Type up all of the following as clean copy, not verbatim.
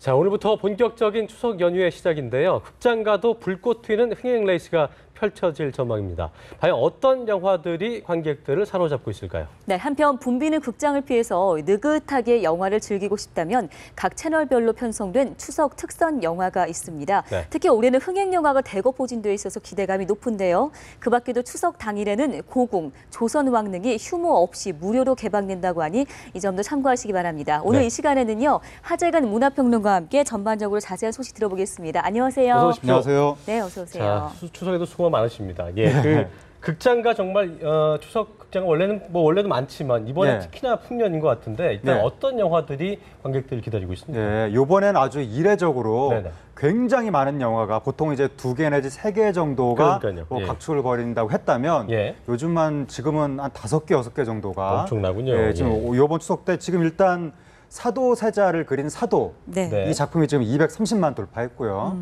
자, 오늘부터 본격적인 추석 연휴의 시작인데요. 극장가도 불꽃 튀는 흥행 레이스가 펼쳐질 전망입니다. 과연 어떤 영화들이 관객들을 사로잡고 있을까요? 네, 한편 붐비는 극장을 피해서 느긋하게 영화를 즐기고 싶다면 각 채널별로 편성된 추석 특선 영화가 있습니다. 네. 특히 올해는 흥행 영화가 대거 포진돼 있어서 기대감이 높은데요. 그 밖에도 추석 당일에는 고궁, 조선왕릉이 휴무 없이 무료로 개방된다고 하니 이 점도 참고하시기 바랍니다. 오늘 네. 이 시간에는요, 하재근 문화평론가와 함께 전반적으로 자세한 소식 들어보겠습니다. 안녕하세요. 어서 오십시오. 안녕하세요. 네, 어서 오세요. 자, 추석에도 수고가 많으십니다. 예, 그 극장가 정말 추석 극장 원래도 많지만 이번에 네. 특히나 풍년인 것 같은데 일단 네. 어떤 영화들이 관객들을 기다리고 있습니까? 네, 이번엔 아주 이례적으로 네네. 굉장히 많은 영화가 보통 이제 2개 내지 3개 정도가 그러니까요. 뭐 예. 각축을 벌인다고 했다면 예. 요즘만 지금은 한 5개, 6개 정도가 엄청나군요. 예, 지금 이번 추석 때 지금 일단 사도세자를 그린 사도 네. 네. 이 작품이 지금 230만 돌파했고요.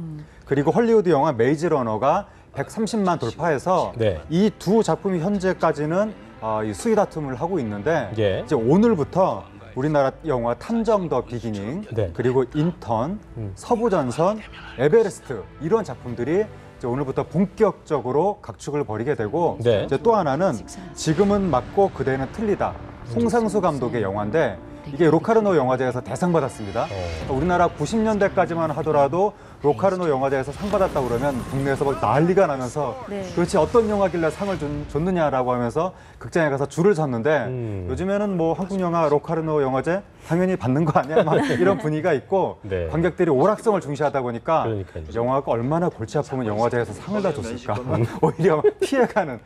그리고 헐리우드 영화 메이즈 러너가 130만 돌파해서 네. 이 두 작품이 현재까지는 이 수위 다툼을 하고 있는데 예. 이제 오늘부터 우리나라 영화 탐정 더 비기닝 네. 그리고 인턴, 서부전선, 에베레스트 이런 작품들이 이제 오늘부터 본격적으로 각축을 벌이게 되고 네. 이제 또 하나는 지금은 맞고 그대는 틀리다 홍상수 감독의 영화인데 이게 로카르노 영화제에서 대상 받았습니다. 우리나라 90년대까지만 하더라도 로카르노 영화제에서 상 받았다 그러면 국내에서 막 난리가 나면서 네. 도대체 어떤 영화길래 상을 줬느냐라고 하면서 극장에 가서 줄을 섰는데 요즘에는 뭐 한국 영화 로카르노 영화제 당연히 받는 거 아니야? 막 이런 분위기가 있고 네. 관객들이 오락성을 중시하다 보니까 그러니까요. 영화가 얼마나 골치 아프면 영화제에서 상을 다 줬을까? 오히려 피해가는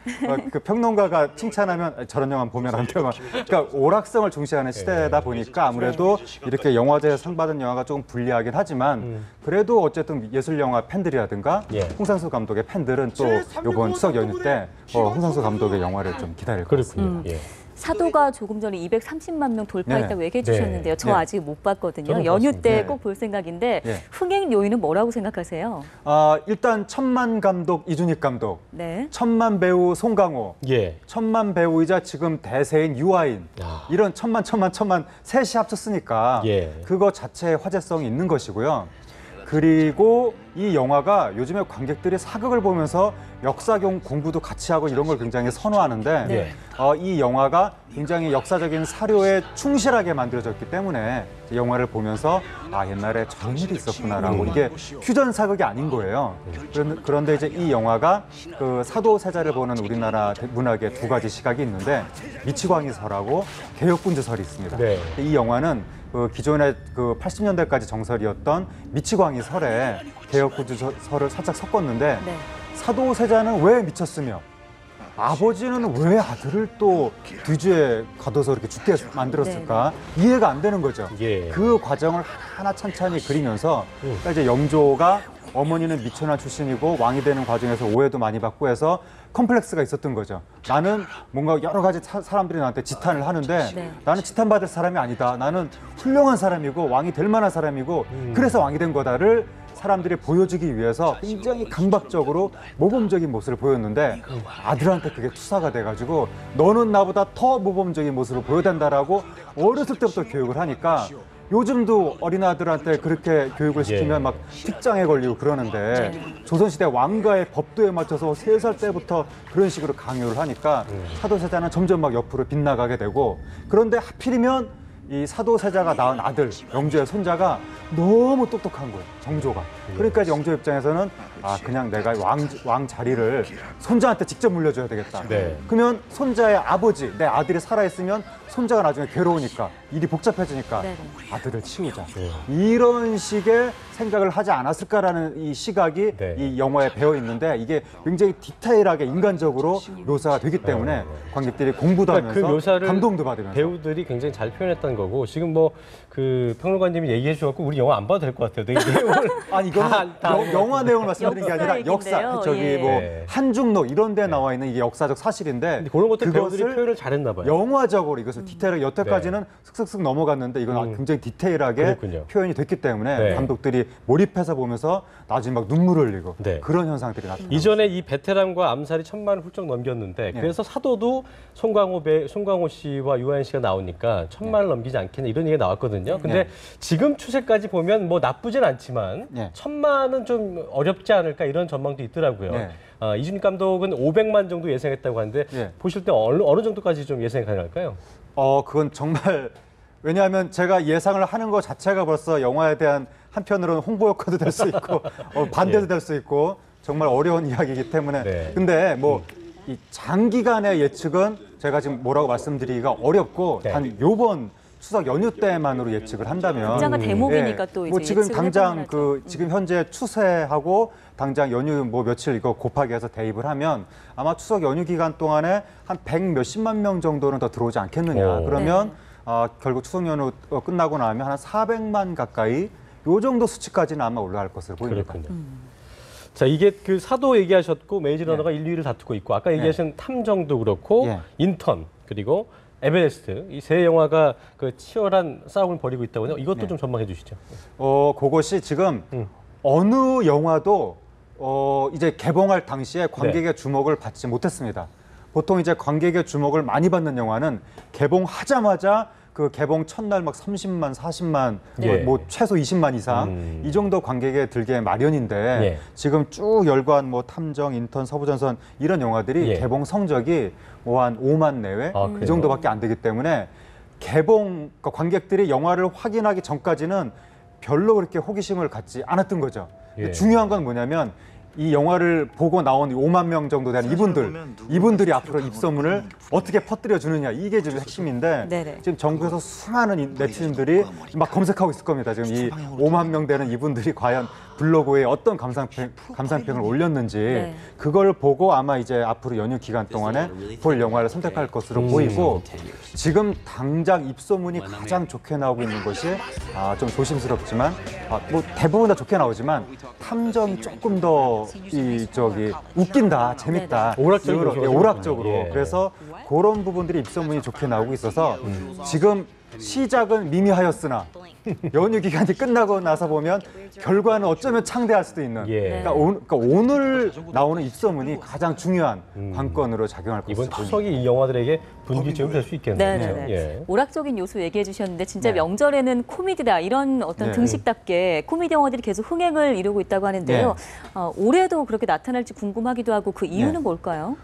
그 평론가가 칭찬하면 저런 영화 보면 안 돼요. 그러니까 오락성을 중시하는 시대다 보니까 아무래도 이렇게 영화제에 상 받은 영화가 조금 불리하긴 하지만 그래도 어쨌든 예술 영화 팬들이라든가 예. 홍상수 감독의 팬들은 또 이번 추석 연휴 때 홍상수 감독의 영화를 좀 기다릴 것 같습니다. 그렇군요. 예. 사도가 조금 전에 230만 명 돌파했다고 네. 얘기해 주셨는데요. 저 네. 아직 못 봤거든요. 저는 연휴 봤습니다. 때 네. 꼭 볼 생각인데 네. 흥행 요인은 뭐라고 생각하세요? 일단 천만 감독 이준익 감독, 네. 천만 배우 송강호, 예. 천만 배우이자 지금 대세인 유아인 야. 이런 천만 셋이 합쳤으니까 예. 그거 자체의 화제성이 있는 것이고요. 그리고 이 영화가 요즘에 관객들이 사극을 보면서 역사 공부도 같이 하고 이런 걸 굉장히 선호하는데 네. 이 영화가 굉장히 역사적인 사료에 충실하게 만들어졌기 때문에 이 영화를 보면서 옛날에 저런 일이 있었구나라고 이게 퓨전 사극이 아닌 거예요. 그런데 이제 이 영화가 그 사도세자를 보는 우리나라 문학의 두 가지 시각이 있는데 미치광이설하고 개혁군주설이 있습니다. 네. 이 영화는 그 기존의 그 80년대까지 정설이었던 미치광이설에 개혁군주설을 살짝 섞었는데 네. 사도세자는 왜 미쳤으며 아버지는 왜 아들을 또 뒤주에 가둬서 이렇게 죽게 만들었을까 이해가 안 되는 거죠. 예. 그 과정을 하나 찬찬히 그리면서 그러니까 이제 영조가 어머니는 미천한 출신이고 왕이 되는 과정에서 오해도 많이 받고 해서 컴플렉스가 있었던 거죠. 나는 뭔가 여러 가지 사람들이 나한테 지탄을 하는데 네. 나는 지탄받을 사람이 아니다. 나는 훌륭한 사람이고 왕이 될 만한 사람이고 그래서 왕이 된 거다를 사람들이 보여주기 위해서 굉장히 강박적으로 모범적인 모습을 보였는데 아들한테 그게 투사가 돼가지고 너는 나보다 더 모범적인 모습을 보여야 된다라고 어렸을 때부터 교육을 하니까 요즘도 어린아들한테 그렇게 교육을 시키면 막 틱장에 걸리고 그러는데 조선시대 왕가의 법도에 맞춰서 3살 때부터 그런 식으로 강요를 하니까 사도세자는 점점 막 옆으로 빗나가게 되고 그런데 하필이면 이 사도세자가 낳은 아들, 영조의 손자가 너무 똑똑한 거예요, 정조가. 그러니까 영조 입장에서는 그냥 내가 왕 자리를 손자한테 직접 물려줘야 되겠다. 네. 그러면 손자의 아버지, 내 아들이 살아있으면 손자가 나중에 괴로우니까 일이 복잡해지니까 네네. 아들을 치우자. 이런 식의 생각을 하지 않았을까라는 이 시각이 네. 이 영화에 배어 있는데 이게 굉장히 디테일하게 인간적으로 묘사가 되기 때문에 관객들이 공부도 그러니까 그 하면서 묘사를 감동도 받으면서 배우들이 굉장히 잘 표현했다는 거고 지금 뭐 그 평론가님이 얘기해 주셨고 우리 영화 안 봐도 될 것 같아요. 내용을 아니 이거는 영화 내용을 말씀드리는 게 아니라 역사 역사 얘긴데요. 저기 예. 뭐 네. 한중록 이런 데 나와 있는 이게 역사적 사실인데 근데 그런 것들 배우들이 그것을 표현을 잘했나 봐요. 영화적으로 이것을 그래서 디테일하게 여태까지는 슥슥슥 넘어갔는데 이건 굉장히 디테일하게 그랬군요. 표현이 됐기 때문에 네. 감독들이 몰입해서 보면서 나중에 막 눈물을 흘리고 네. 그런 현상들이 나타나고 이전에 이 베테랑과 암살이 1000만을 훌쩍 넘겼는데 네. 그래서 사도도 송강호 씨와 유아인 씨가 나오니까 1000만을 넘기지 않겠냐 이런 얘기가 나왔거든요. 근데 네. 지금 추세까지 보면 뭐 나쁘진 않지만 네. 1000만은 좀 어렵지 않을까 이런 전망도 있더라고요. 네. 이준익 감독은 500만 정도 예상했다고 하는데 네. 보실 때 어느 정도까지 좀 예상이 가능할까요? 그건 정말 왜냐하면 제가 예상을 하는 것 자체가 벌써 영화에 대한 한편으로는 홍보 효과도 될 수 있고 반대도 예. 될 수 있고 정말 어려운 이야기이기 때문에 네. 근데 뭐 이 장기간의 예측은 제가 지금 뭐라고 말씀드리기가 어렵고 네. 단 요번 추석 연휴 때만으로 예측을 한다면 극장은 대목이니까 예, 또 이제 뭐 지금 예측을 당장 해보긴 그 지금 현재 추세하고 당장 연휴 뭐 며칠 이거 곱하기 해서 대입을 하면 아마 추석 연휴 기간 동안에 한 100 몇십만 명 정도는 더 들어오지 않겠느냐. 오. 그러면 결국 추석 연휴 끝나고 나면 한 400만 가까이 요 정도 수치까지는 아마 올라갈 것으로 보입니다. 그렇군요. 자, 이게 그 사도 얘기하셨고 메이즈 러너가 네. 1, 2위를 다투고 있고 아까 얘기하신 탐정도 그렇고 예. 인턴 그리고 에베레스트 이 세 영화가 그 치열한 싸움을 벌이고 있다고 해요. 이것도 네. 좀 전망해 주시죠. 그것이 지금 어느 영화도 이제 개봉할 당시에 관객의 주목을 받지 못했습니다. 보통 이제 관객의 주목을 많이 받는 영화는 개봉하자마자 그 개봉 첫날 막 30만, 40만, 예. 뭐 최소 20만 이상 이 정도 관객에 들게 마련인데 예. 지금 쭉 열관 뭐 탐정, 인턴, 서부전선 이런 영화들이 예. 개봉 성적이 뭐 한 5만 내외 그래요? 이 정도밖에 안 되기 때문에 그러니까 관객들이 영화를 확인하기 전까지는 별로 그렇게 호기심을 갖지 않았던 거죠. 예. 중요한 건 뭐냐면 이 영화를 보고 나온 5만 명 정도 되는 이분들이 앞으로 입소문을 어떻게 퍼뜨려 주느냐 이게 지금 핵심인데 네네. 지금 전국에서 수많은 네티즌들이 막 검색하고 있을 겁니다. 지금 이 5만 명 되는 이분들이 과연 블로그에 어떤 감상평을 올렸는지 네. 그걸 보고 아마 이제 앞으로 연휴 기간 동안에 볼 영화를 선택할 것으로 보이고 지금 당장 입소문이 가장 좋게 나오고 있는 것이 좀 조심스럽지만 뭐 대부분 다 좋게 나오지만 탐정이 조금 더 웃긴다, 재밌다. 오락적인 이런, 요소가 오락적으로. 예. 그래서 그런 부분들이 입소문이 좋게 나오고 있어서 지금 시작은 미미하였으나 연휴 기간이 끝나고 나서 보면 결과는 어쩌면 창대할 수도 있는. 예. 그러니까 오늘 나오는 입소문이 가장 중요한 관건으로 작용할 것으로 이번 보입니다. 추석이 이 영화들에게 분기점이 될 수 있겠네요. 네네네. 예. 오락적인 요소 얘기해 주셨는데 진짜 네. 명절에는 코미디다 이런 어떤 네. 등식답게 코미디 영화들이 계속 흥행을 이루고 있다고 하는데요. 올해도 그렇게 나타날지 궁금하기도 하고 그 이유는 네. 뭘까요?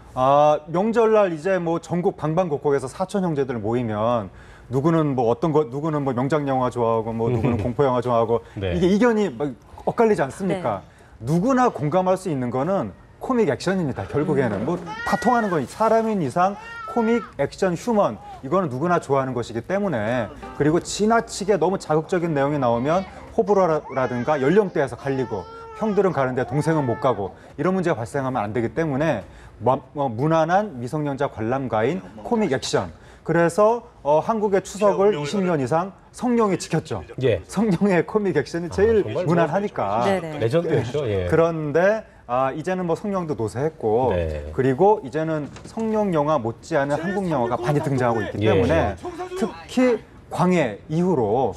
명절날 이제 뭐 전국 방방곡곡에서 사촌 형제들 모이면 누구는 뭐 누구는 뭐 명작 영화 좋아하고 뭐 누구는 공포 영화 좋아하고 네. 이게 이견이 막 엇갈리지 않습니까? 누구나 공감할 수 있는 거는 코믹 액션입니다. 결국에는 뭐 다 통하는 건 사람인 이상 코믹 액션 휴먼 이거는 누구나 좋아하는 것이기 때문에 그리고 지나치게 너무 자극적인 내용이 나오면 호불호라든가 연령대에서 갈리고 형들은 가는데 동생은 못 가고 이런 문제가 발생하면 안 되기 때문에 무난한 미성년자 관람가인 코믹 액션. 그래서 한국의 추석을 20년 이상 성룡이 지켰죠. 예. 성룡의 코믹 액션이 제일 정말 무난하니까. 네네. 레전드였죠. 예. 그런데 이제는 뭐 성룡도 노쇠했고 네. 그리고 이제는 성룡 영화 못지않은 한국 영화가 많이 등장하고 있기 예. 때문에 특히 광해 이후로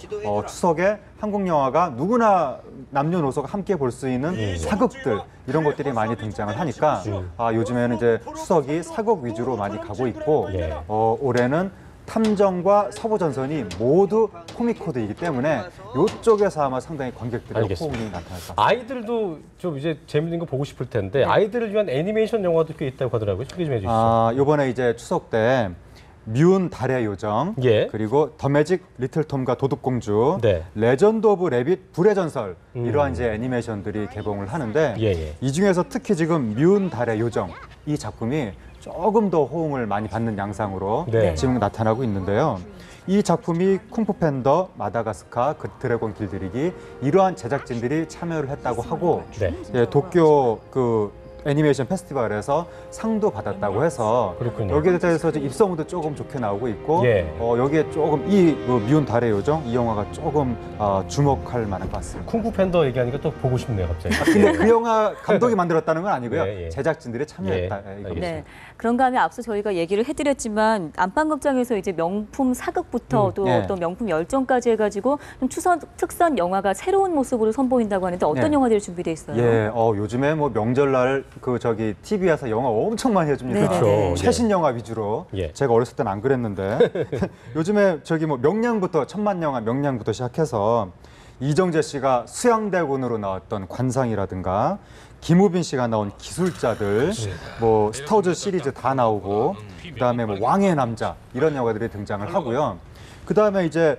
추석에 한국 영화가 누구나 남녀노소가 함께 볼 수 있는 사극들 이런 것들이 많이 등장을 하니까 요즘에는 이제 추석이 사극 위주로 많이 가고 있고 예. 올해는 탐정과 서부전선이 모두 코믹 코드이기 때문에 이쪽에서 아마 상당히 관객들의 알겠습니다. 호응이 나타날 것 같습니다. 아이들도 좀 이제 재밌는 거 보고 싶을 텐데 아이들을 위한 애니메이션 영화도 꽤 있다고 하더라고요. 소개 좀 해주시죠. 이번에 이제 추석 때 미운 달의 요정, 예. 그리고 더 매직 리틀 톰과 도둑공주, 네. 레전드 오브 래빗 불의 전설 이러한 이제 애니메이션들이 개봉을 하는데 예. 이 중에서 특히 지금 미운 달의 요정 이 작품이 조금 더 호응을 많이 받는 양상으로 네. 지금 나타나고 있는데요. 이 작품이 쿵푸 팬더, 마다가스카, 그 드래곤 길들이기 이러한 제작진들이 참여를 했다고 하고 네. 도쿄 그 애니메이션 페스티벌에서 상도 받았다고 해서 그렇군요. 여기에 대해서 이제 입소문도 조금 좋게 나오고 있고 예. 여기에 조금 뭐 미운 달의 요정 이 영화가 조금 주목할 만한 것 같습니다. 쿵푸 팬더 얘기하니까 또 보고 싶네요, 갑자기. 근데 그 영화 감독이 만들었다는 건 아니고요. 예, 예. 제작진들이 참여했다. 예, 이겁니다. 알겠습니다. 네. 그런가 하면 앞서 저희가 얘기를 해드렸지만 안방극장에서 이제 명품 사극부터 또 예. 어떤 명품 열정까지 해가지고 좀 추석 특선 영화가 새로운 모습으로 선보인다고 하는데 어떤 예. 영화들이 준비돼 있어요? 예, 요즘에 뭐 명절날 TV에서 영화 엄청 많이 해줍니다. 네, 그렇죠. 네. 최신 영화 위주로. 예. 제가 어렸을 때는 안 그랬는데 요즘에 뭐 명량부터 천만 영화 명량부터 시작해서 이정재 씨가 수양대군으로 나왔던 관상이라든가 김우빈 씨가 나온 기술자들, 뭐 스타워즈 시리즈 다 나오고 그다음에 뭐 왕의 남자 이런 영화들이 등장을 하고요. 그다음에 이제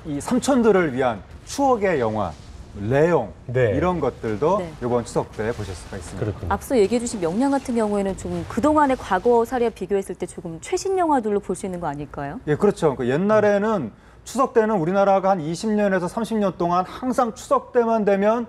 이 삼촌들을 위한 추억의 영화 레옹 네. 이런 것들도 네. 이번 추석 때 보실 수가 있습니다. 그렇군요. 앞서 얘기해 주신 명량 같은 경우에는 좀 그동안의 과거 사례와 비교했을 때 조금 최신 영화들로 볼 수 있는 거 아닐까요? 예, 그렇죠. 그 옛날에는 추석 때는 우리나라가 한 20년에서 30년 동안 항상 추석 때만 되면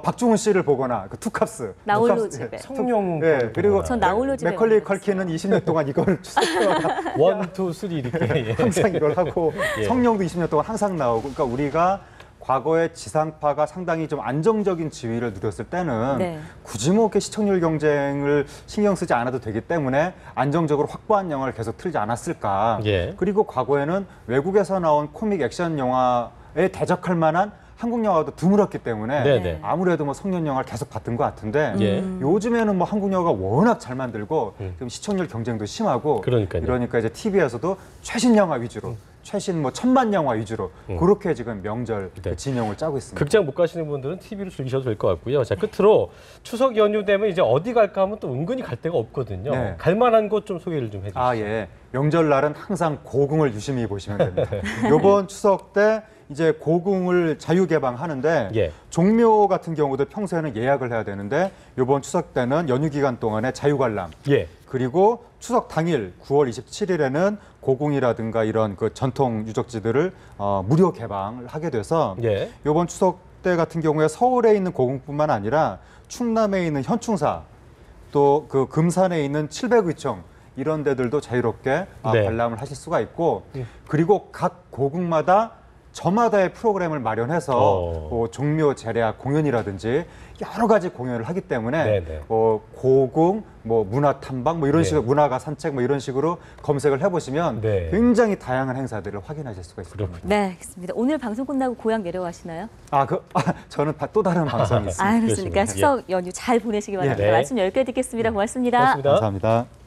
박중훈 씨를 보거나 그 투캅스 나홀로 투캅스, 집에. 성룡. 예, 그리고 전 나홀로 집에 맥컬리 많이 컬킨은 20년 동안 이걸 추석 때마다 원, 투, 쓰리 이렇게. 예. 항상 이걸 하고 예. 성룡도 20년 동안 항상 나오고 그러니까 우리가 과거에 지상파가 상당히 좀 안정적인 지위를 누렸을 때는 네. 굳이 뭐 이렇게 시청률 경쟁을 신경 쓰지 않아도 되기 때문에 안정적으로 확보한 영화를 계속 틀지 않았을까. 예. 그리고 과거에는 외국에서 나온 코믹 액션 영화에 대적할 만한 한국 영화도 드물었기 때문에 네네. 아무래도 뭐 성년 영화를 계속 봤던 것 같은데 예. 요즘에는 뭐 한국 영화가 워낙 잘 만들고 좀 시청률 경쟁도 심하고 그러니까요. 그러니까 이제 TV에서도 최신 영화 위주로 최신 뭐 천만 영화 위주로 그렇게 지금 명절 네. 진영을 짜고 있습니다. 극장 못 가시는 분들은 TV로 즐기셔도 될 것 같고요. 자, 끝으로 추석 연휴 되면 이제 어디 갈까 하면 또 은근히 갈 데가 없거든요. 네. 갈 만한 곳 좀 소개를 좀 해주시죠. 아, 예. 명절날은 항상 고궁을 유심히 보시면 됩니다. 이번 추석 때 이제 고궁을 자유 개방하는데 예. 종묘 같은 경우도 평소에는 예약을 해야 되는데 이번 추석 때는 연휴 기간 동안에 자유 관람 예. 그리고 추석 당일 9월 27일에는 고궁이라든가 이런 그 전통 유적지들을 무료 개방을 하게 돼서 예. 이번 추석 때 같은 경우에 서울에 있는 고궁뿐만 아니라 충남에 있는 현충사 또 그 금산에 있는 칠백의총 이런 데들도 자유롭게 네. 관람을 하실 수가 있고 그리고 각 고궁마다 저마다의 프로그램을 마련해서 뭐 종묘 재래악 공연이라든지 여러 가지 공연을 하기 때문에 네네. 고궁, 뭐 문화 탐방, 뭐 이런 네. 식으로 문화가 산책 뭐 이런 식으로 검색을 해보시면 네. 굉장히 다양한 행사들을 확인하실 수가 있습니다. 네, 알겠습니다. 오늘 방송 끝나고 고향 내려가시나요? 저는 또 다른 방송이 있습니다. 아, 그렇습니까? 그렇습니다. 추석 연휴 잘 보내시기 바랍니다. 예. 네. 말씀 10개 듣겠습니다. 고맙습니다. 고맙습니다. 감사합니다.